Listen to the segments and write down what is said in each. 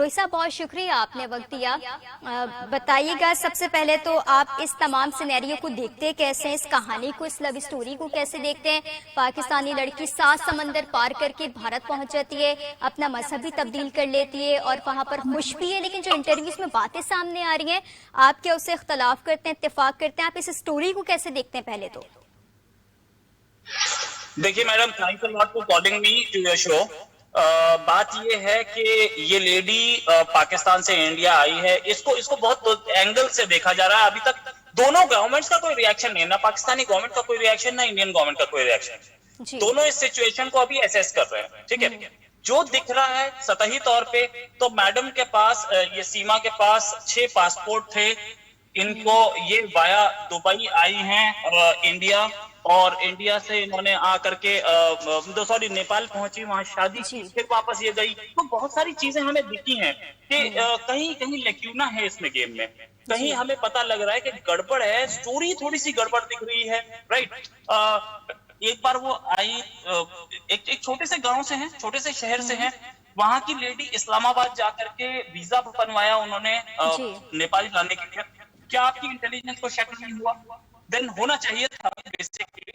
कोई साहब बहुत शुक्रिया, आपने वक्त दिया। बताइएगा सबसे पहले तो आप इस तमाम सिनेरियो को देखते कैसे हैं, इस कहानी को, इस लव स्टोरी को कैसे देखते हैं? पाकिस्तानी लड़की 7 समंदर पार करके भारत पहुंच जाती है, अपना मजहब भी तब्दील कर लेती है और वहां पर खुश भी है, लेकिन जो इंटरव्यूज में बातें सामने आ रही हैं, आप क्या उससे इख्तलाफ करते हैं, इत्तेफाक करते हैं? आप इस स्टोरी को कैसे देखते हैं? पहले तो देखिए madam, thanks a lot for calling me to your show. बात ये है कि ये लेडी पाकिस्तान से इंडिया आई है, इसको बहुत एंगल से देखा जा रहा है। अभी तक दोनों गवर्नमेंट्स का कोई रिएक्शन नहीं है, ना पाकिस्तानी गवर्नमेंट का कोई रिएक्शन, ना इंडियन गवर्नमेंट का कोई रिएक्शन। दोनों इस सिचुएशन को अभी असेस कर रहे हैं, ठीक है। जो दिख रहा है सतही तौर पे, तो मैडम के पास, ये सीमा के पास 6 पासपोर्ट थे। इनको ये वाया दुबई आई हैं इंडिया, और इंडिया से इन्होंने आकर के सॉरी नेपाल पहुंची, वहां शादी की, फिर वापस ये गई। तो बहुत सारी चीजें हमें दिखी हैं कि कहीं कहीं लैक्यूना है इसमें, गेम में कहीं हमें पता लग रहा है कि गड़बड़ है, स्टोरी थोड़ी सी गड़बड़ दिख रही है, राइट। एक बार वो आई, एक छोटे से गांव से हैं, छोटे से शहर से हैं। वहां की लेडी इस्लामाबाद जाकर के वीजा बनवाया उन्होंने नेपाल जाने के लिए। क्या आपकी इंटेलिजेंस को शक नहीं हुआ? देन होना चाहिए था बेसिकली,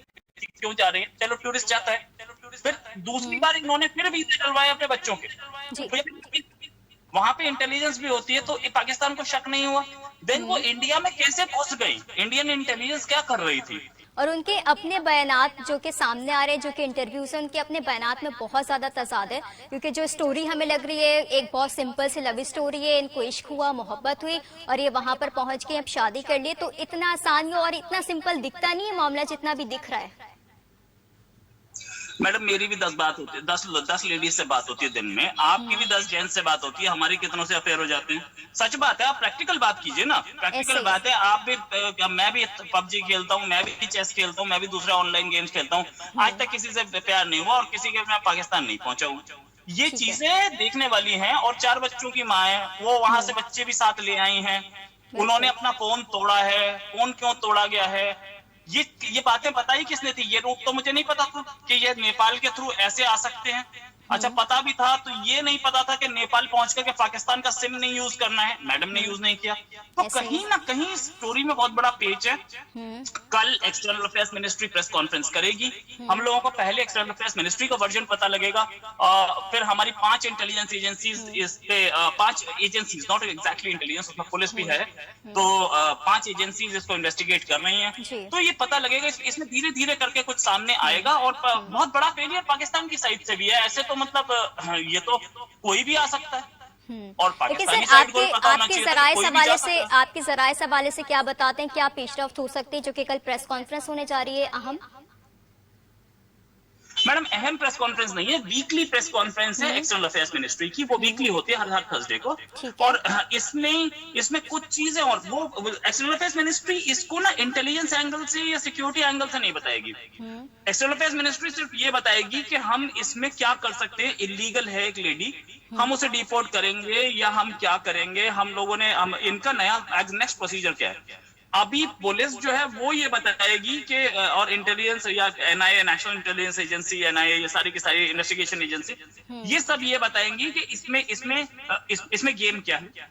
क्यों जा रही है? चलो टूरिस्ट जाता है। फिर दूसरी बार इन्होंने फिर वीजा डलवाए अपने बच्चों के। वहां पे इंटेलिजेंस भी होती है, तो पाकिस्तान को शक नहीं हुआ। देन वो इंडिया में कैसे घुस गई? इंडियन इंटेलिजेंस क्या कर रही थी? और उनके अपने बयानात जो कि सामने आ रहे हैं, जो कि इंटरव्यूज हैं, उनके अपने बयानात में बहुत ज्यादा तजाद है। क्योंकि जो स्टोरी हमें लग रही है एक बहुत सिंपल सी लव स्टोरी है, इनको इश्क हुआ, मोहब्बत हुई और ये वहां पर पहुंच के अब शादी कर लिए, तो इतना आसान और इतना सिंपल दिखता नहीं है मामला जितना भी दिख रहा है। मैडम, मेरी भी 10 बात होती है, 10 लेडीज से बात होती है दिन में, आपकी भी 10 जेंट्स से बात होती है, हमारी कितनों से अफेयर हो जाते हैं। सच बात है, आप प्रैक्टिकल बात कीजिए ना। प्रैक्टिकल बात है, आप भी, मैं भी पबजी खेलता हूँ, मैं भी चेस खेलता हूँ, मैं भी दूसरे ऑनलाइन गेम्स खेलता हूँ। आज तक किसी से प्यार नहीं हुआ और किसी के मैं पाकिस्तान नहीं पहुंचा हूँ। ये चीजें देखने वाली हैं। और 4 बच्चों की माँ है, वो वहां से बच्चे भी साथ ले आई हैं। उन्होंने अपना फोन तोड़ा है, फोन क्यों तोड़ा गया है, ये बातें बताई किसने थी? ये रूट तो मुझे नहीं पता था कि ये नेपाल के थ्रू ऐसे आ सकते हैं। अच्छा, पता भी था तो ये नहीं पता था कि नेपाल पहुंच करके पाकिस्तान का सिम नहीं यूज करना है। मैडम ने यूज नहीं किया। तो कहीं ना कहीं स्टोरी में बहुत बड़ा पेच है। कल external affairs ministry press conference करेगी। हम लोगों को पहले एक्सटर्नल अफेयर्स मिनिस्ट्री का वर्जन पता लगेगा, फिर हमारी 5 इंटेलिजेंस एजेंसीज, इस पे 5 एजेंसीज, नॉट एग्जैक्टली इंटेलिजेंस, उसमें पुलिस भी है, तो 5 एजेंसीज इसको इन्वेस्टिगेट कर रही हैं। तो ये पता लगेगा, इसमें धीरे धीरे करके कुछ सामने आएगा। और बहुत बड़ा फेलियर पाकिस्तान की साइड से भी है। ऐसे तो मतलब ये तो कोई भी आ सकता है। और पाकिस्तानी साइड को पता होना चाहिए, आपके ज़राए हवाले से क्या बताते हैं, क्या पेशरफ्त हो सकती है जो कि कल प्रेस कॉन्फ्रेंस होने जा रही है अहम? मैडम, अहम प्रेस कॉन्फ्रेंस नहीं है, वीकली प्रेस कॉन्फ्रेंस है एक्सटर्नल अफेयर्स मिनिस्ट्री की। वो वीकली होती है हर थर्सडे को। और इसमें कुछ चीजें, और वो एक्सटर्नल अफेयर्स मिनिस्ट्री इसको ना इंटेलिजेंस एंगल से या सिक्योरिटी एंगल से नहीं बताएगी। एक्सटर्नल अफेयर्स मिनिस्ट्री सिर्फ ये बताएगी कि हम इसमें क्या कर सकते हैं। इलीगल है एक लेडी, हम उसे डिपोर्ट करेंगे या हम क्या करेंगे, हम लोगों ने इनका नया नेक्स्ट प्रोसीजर क्या है। अभी पुलिस जो है वो ये बताएगी कि, और इंटेलिजेंस या NIA, national intelligence agency, NIA, ये सारी की सारी इन्वेस्टिगेशन एजेंसी, ये सब ये बताएंगी कि इसमें गेम क्या है।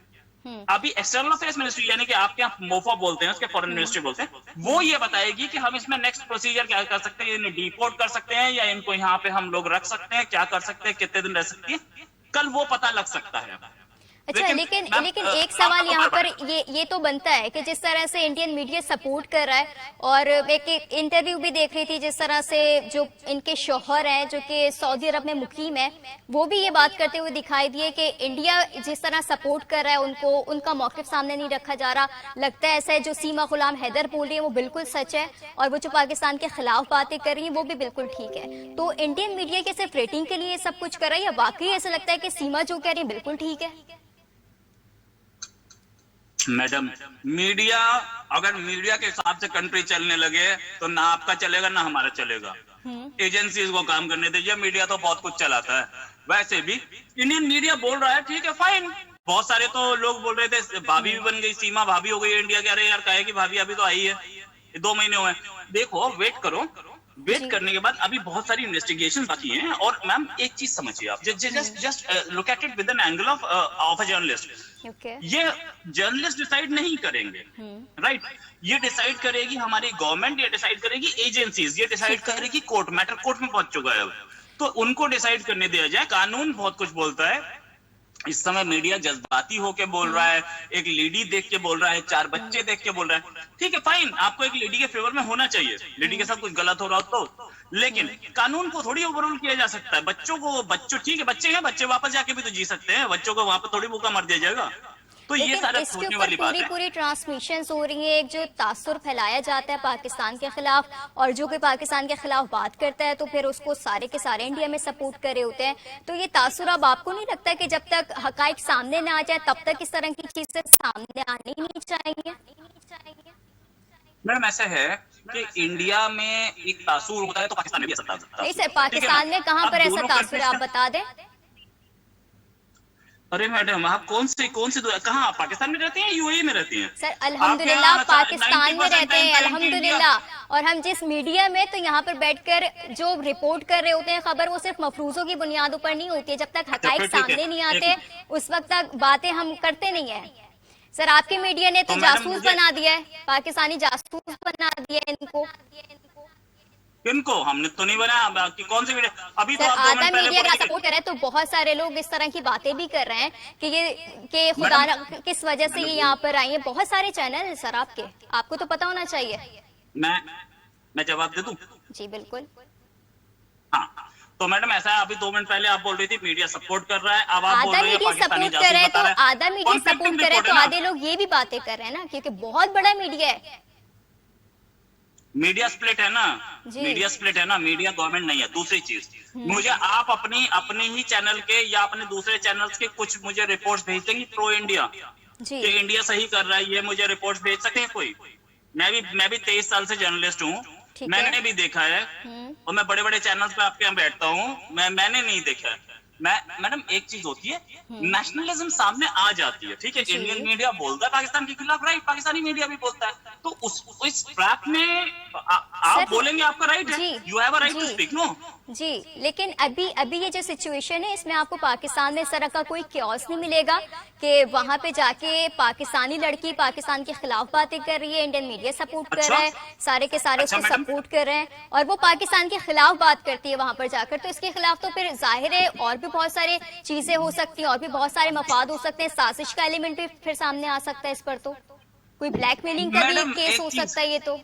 अभी एक्सटर्नल अफेयर्स मिनिस्ट्री, यानी कि आपके यहाँ मोफा बोलते हैं, उसके फॉरेन मिनिस्ट्री बोलते हैं, वो ये बताएगी कि हम इसमें नेक्स्ट प्रोसीजर क्या कर सकते हैं। इन्हें डिपोर्ट कर सकते हैं या इनको यहाँ पे हम लोग रख सकते हैं, क्या कर सकते हैं, कितने दिन रह सकती है, कल वो पता लग सकता है। अच्छा, लेकिन एक सवाल यहाँ पर ये तो बनता है कि जिस तरह से इंडियन मीडिया सपोर्ट कर रहा है, और एक इंटरव्यू भी देख रही थी जिस तरह से जो इनके शौहर हैं जो कि सऊदी अरब में मुकीम है, वो भी ये बात करते हुए दिखाई दिए कि इंडिया जिस तरह सपोर्ट कर रहा है उनको, उनका मौक़िफ़ सामने नहीं रखा जा रहा। लगता है ऐसा है जो सीमा गुलाम हैदर बोल रही है वो बिल्कुल सच है, और वो जो पाकिस्तान के खिलाफ बातें कर रही है वो भी बिल्कुल ठीक है। तो इंडियन मीडिया के सिर्फ रेटिंग के लिए सब कुछ कर रहा है, या वाकई ऐसा लगता है कि सीमा जो कह रही है बिल्कुल ठीक है? मैडम, मीडिया, अगर मीडिया के हिसाब से कंट्री चलने लगे तो ना आपका चलेगा ना हमारा चलेगा। एजेंसीज को काम करने दीजिए, मीडिया तो बहुत कुछ चलाता है। वैसे भी इंडियन मीडिया बोल रहा है, ठीक है, फाइन। बहुत सारे तो लोग बोल रहे थे भाभी भी बन गई, सीमा भाभी हो गई इंडिया। कह रहे यार, कहे कि भाभी अभी तो आई है, 2 महीने हुए। देखो, वेट करो, वेट करने के बाद अभी बहुत सारी इन्वेस्टिगेशन बाकी हैं। और मैम एक चीज समझिए आप, just look at it with an angle of a journalist. ये जर्नलिस्ट डिसाइड नहीं करेंगे, राइट? ये डिसाइड करेगी हमारी गवर्नमेंट, ये डिसाइड करेगी एजेंसीज, ये डिसाइड करेगी कोर्ट। मैटर कोर्ट में पहुंच चुका है अब, तो उनको डिसाइड करने दिया जाए। कानून बहुत कुछ बोलता है। इस समय मीडिया जज्बाती होके बोल रहा है, एक लेडी देख के बोल रहा है, 4 बच्चे देख के बोल रहा है। ठीक है, फाइन, आपको एक लेडी के फेवर में होना चाहिए, लेडी के साथ कुछ गलत हो रहा हो तो, लेकिन कानून को थोड़ी ओवररूल किया जा सकता है। बच्चों ठीक है, बच्चे हैं, बच्चे वापस जाके भी तो जी सकते हैं, बच्चों को वहां पर थोड़ी भूखा मर दिया जाएगा। तो ये सारा इसके सोचने ऊपर वाली बात है। पूरी ट्रांसमिशन हो रही है, एक जो तासुर फैलाया जाता है पाकिस्तान के खिलाफ, और जो कोई पाकिस्तान के खिलाफ बात करता है तो फिर उसको सारे के सारे इंडिया में सपोर्ट कर रहे होते हैं। तो ये तासुर, अब आपको नहीं लगता कि जब तक हकाइक सामने ना आ जाए तब तक इस तरह की चीजें सामने आनी नहीं चाहिए? मैडम ऐसा है कि इंडिया में एक तासुर होता है तो पाकिस्तान में भी ऐसा होता है। नहीं सर, पाकिस्तान में कहाँ पर ऐसा तासुर है, आप बता दें। अरे मैडम, आप कौन से कहाँ, पाकिस्तान में रहती हैं, यूएई में रहती हैं? सर अल्हम्दुलिल्लाह पाकिस्तान में रहते हैं, अल्हम्दुलिल्लाह। और हम जिस मीडिया में, तो यहाँ पर बैठकर जो रिपोर्ट कर रहे होते हैं खबर, वो सिर्फ मफरूजों की बुनियादों पर नहीं होती है। जब तक हकाइक सामने नहीं आते उस वक्त तक बातें हम करते नहीं है। सर आपके मीडिया ने तो जासूस बना दिया है, पाकिस्तानी जासूस बना दिया है इनको। किनको? हमने तो नहीं बनाया। बाकी कौन सी मीडिया? अभी तो आप आधा मीडिया का सपोर्ट कर रहे हैं, तो बहुत सारे लोग इस तरह की बातें भी कर रहे हैं कि खुदा किस वजह से ये यहाँ पर आई है। बहुत सारे चैनल है सर आपको तो पता होना चाहिए। मैं जवाब दे दूं? जी बिल्कुल। हाँ, तो मैडम ऐसा है, अभी 2 मिनट पहले आप बोल रही थी मीडिया सपोर्ट कर रहा है, अब आप बोल आधा रही है मीडिया पाकिस्तानी सपोर्ट कर रहे हैं, जासूस बता रहा तो है। आधा मीडिया सपोर्ट कर रहे हैं, तो आधे लोग ये भी बातें कर रहे हैं ना, क्योंकि बहुत बड़ा मीडिया है। मीडिया स्प्लिट है ना, मीडिया स्प्लिट है ना, मीडिया गवर्नमेंट नहीं है। दूसरी चीज, मुझे आप अपने ही चैनल के या अपने दूसरे चैनल्स के कुछ मुझे रिपोर्ट्स भेज देंगे प्रो इंडिया कि इंडिया सही कर रहा है, ये मुझे रिपोर्ट्स भेज सकते हैं कोई? मैं भी 23 साल से जर्नलिस्ट हूँ, मैंने भी देखा है, और मैं बड़े बड़े चैनल्स पे आपके यहाँ बैठता हूँ, मैंने नहीं देखा है। मैडम एक चीज होती है, नेशनलिज्म सामने आ जाती है, ठीक है, इंडियन मीडिया बोलता है पाकिस्तान के खिलाफ, राइट, पाकिस्तानी मीडिया भी बोलता है, तो उस ट्रैप में आप बोलेंगे, आपका राइट है, you have a right to speak, no जी। लेकिन अभी ये जो सिचुएशन है, इसमें आपको पाकिस्तान में इस तरह का कोई क्योस नहीं मिलेगा कि वहां पे जाके पाकिस्तानी लड़की पाकिस्तान के खिलाफ बातें कर रही है, इंडियन मीडिया सपोर्ट कर रहा है, सारे के सारे उसको सपोर्ट कर रहे हैं, और वो पाकिस्तान के खिलाफ बात करती है वहां पर जाकर, तो इसके खिलाफ तो फिर जाहिर है और भी बहुत सारी चीजें हो सकती हैं, और भी बहुत सारे मफाद हो सकते हैं, साजिश का एलिमेंट भी फिर सामने आ सकता है इस पर, तो कोई ब्लैकमेलिंग का भी केस हो सकता है ये तो।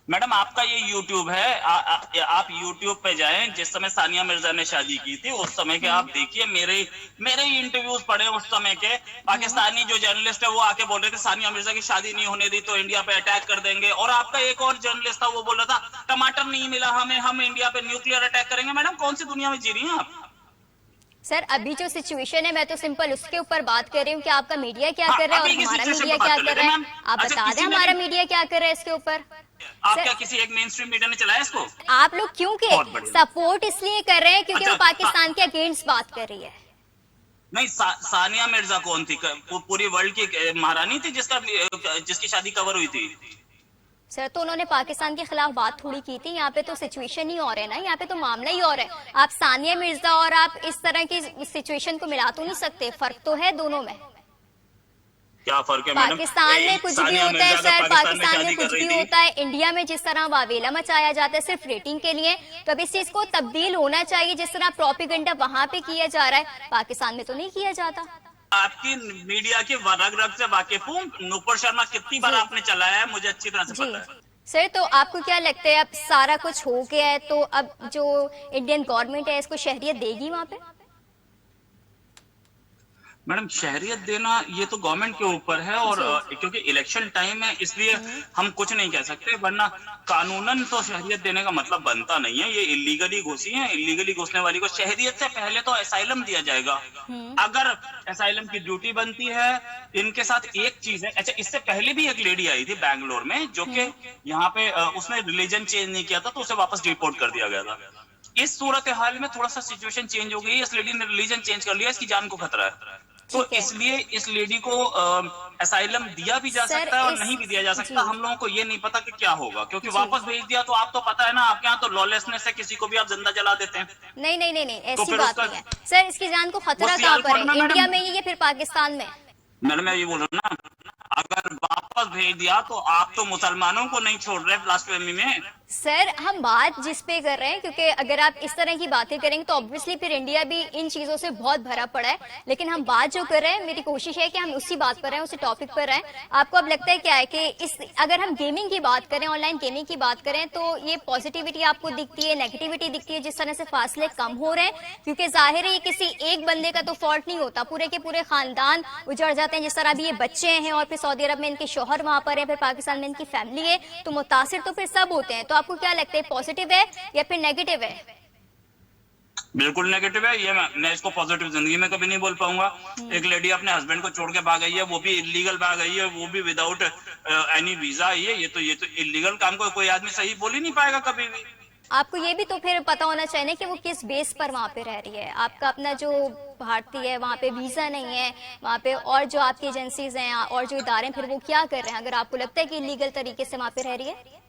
मैडम आपका ये यूट्यूब है, आप यूट्यूब पे जाएं, जिस समय सानिया मिर्जा ने शादी की थी उस समय के आप देखिए, मेरे ही इंटरव्यूज पढ़े उस समय के। पाकिस्तानी जो जर्नलिस्ट है वो आके बोल रहे थे सानिया मिर्जा की शादी नहीं होने दी तो इंडिया पे अटैक कर देंगे, और आपका एक और जर्नलिस्ट था वो बोल रहा था टमाटर नहीं मिला हमें, हम इंडिया पे न्यूक्लियर अटैक करेंगे। मैडम कौन सी दुनिया में जी रही हैं आप? सर अभी जो सिचुएशन है, मैं तो सिंपल उसके ऊपर बात कर रही हूँ कि आपका मीडिया क्या कर रहा है और हमारा मीडिया क्या कर रहा है। आप बता दें हमारा मीडिया क्या कर रहा है इसके ऊपर। आप क्या किसी एक मेन स्ट्रीम मीडिया ने चलाया इसको? आप लोग क्यों के सपोर्ट इसलिए कर रहे हैं क्योंकि वो पाकिस्तान के अगेंस्ट बात कर रही है। नहीं, सानिया मिर्जा कौन थी? पूरी वर्ल्ड की महारानी थी जिसकी शादी कवर हुई थी। सर तो उन्होंने पाकिस्तान के खिलाफ बात थोड़ी की थी, यहाँ पे तो सिचुएशन ही और है ना, यहाँ पे तो मामला ही और है। आप सानिया मिर्जा और आप इस तरह की सिचुएशन को मिला तो नहीं सकते, फर्क तो है दोनों में। क्या फर्क है? पाकिस्तान में कुछ भी होता है सर, पाकिस्तान में कुछ भी होता है, इंडिया में जिस तरह वावेला मचाया जाता है सिर्फ रेटिंग के लिए, तो अब इस चीज को तब्दील होना चाहिए। जिस तरह प्रोपेगेंडा वहां पे किया जा रहा है पाकिस्तान में तो नहीं किया जाता। आपकी मीडिया के रग रग से वाकिफ हूँ, नुपुर शर्मा कितनी बार आपने चलाया है मुझे अच्छी तरह से पता है। सर तो आपको क्या लगता है, अब सारा कुछ हो गया है तो अब जो इंडियन गवर्नमेंट है इसको शहरियत देगी वहां पे? मैडम शहरियत देना ये तो गवर्नमेंट के ऊपर है, और क्योंकि इलेक्शन टाइम है इसलिए हम कुछ नहीं कह सकते, वरना कानूनन तो शहरियत देने का मतलब बनता नहीं है। ये इलीगली घुसी है, इलीगली घुसने वाली को शहरियत से पहले तो असाइलम दिया जाएगा। अगर असाइलम की ड्यूटी बनती है, इनके साथ एक चीज है, अच्छा इससे पहले भी एक लेडी आई थी बैंगलोर में जो कि यहाँ पे उसने रिलीजन चेंज नहीं किया था तो उसे वापस डिपोर्ट कर दिया गया था। इस सूरत हाल में थोड़ा सा सिचुएशन चेंज हो गई, इस लेडी ने रिलीजन चेंज कर लिया, इसकी जान को खतरा है। तो ठीक है। इसलिए इस लेडी को असाइलम दिया भी जा सर, सकता है और इस नहीं भी दिया जा सकता। जी हम लोगों को ये नहीं पता कि क्या होगा, क्योंकि जी वापस भेज दिया तो आप तो पता है ना, आपके यहाँ तो लॉलेसनेस है, किसी को भी आप जिंदा जला देते हैं। नहीं नहीं नहीं नहीं, तो ऐसी फिर बात उसका नहीं है सर। इसकी जान को वो खतरा कहाँ पर सियालकोट में है, इंडिया मैडम, में ही या फिर पाकिस्तान में? मैडम मैं ये बोल रहा हूँ ना, अगर वापस भेज दिया तो आप तो मुसलमानों को नहीं छोड़ रहे ब्लास्फेमी में। सर हम बात जिस पे कर रहे हैं, क्योंकि अगर आप इस तरह की बातें करेंगे तो ऑब्वियसली फिर इंडिया भी इन चीजों से बहुत भरा पड़ा है। लेकिन हम बात जो कर रहे हैं, मेरी कोशिश है कि हम उसी बात पर रहें, उसी टॉपिक पर रहें। आपको अब लगता है क्या है कि इस अगर हम गेमिंग की बात करें, ऑनलाइन गेमिंग की बात करें, तो ये पॉजिटिविटी आपको दिखती है, नेगेटिविटी दिखती है जिस तरह से फासले कम हो रहे हैं? क्योंकि जाहिर है ये किसी एक बंदे का तो फॉल्ट नहीं होता, पूरे के पूरे खानदान उजड़ जाते हैं। जिस तरह अभी ये बच्चे हैं और फिर सऊदी अरब में इनके शौहर वहां पर है, फिर पाकिस्तान में इनकी फैमिली है, तो मुतासिर तो फिर सब होते हैं। तो आपको क्या लगता है, पॉजिटिव है या फिर नेगेटिव है? बिल्कुल नेगेटिव है ये। मैं इसको पॉजिटिव जिंदगी में कभी नहीं बोल पाऊंगा। एक लेडी अपने हस्बैंड को छोड़ के भाग गई है, वो भी इलीगल भाग गई है, वो भी विदाउट एनी वीजा। ये तो इलीगल काम को कोई आदमी सही बोल ही नहीं पाएगा कभी भी। आपको ये भी तो फिर पता होना चाहिए कि वो किस बेस पर वहां पे रह रही है। आपका अपना जो भारतीय है वहां पे वीजा नहीं है, वहां पे और जो आपकी एजेंसीज हैं और जो इदारे हैं फिर वो क्या कर रहे हैं, अगर आपको लगता है कि इलीगल तरीके से वहां पे रह रही है?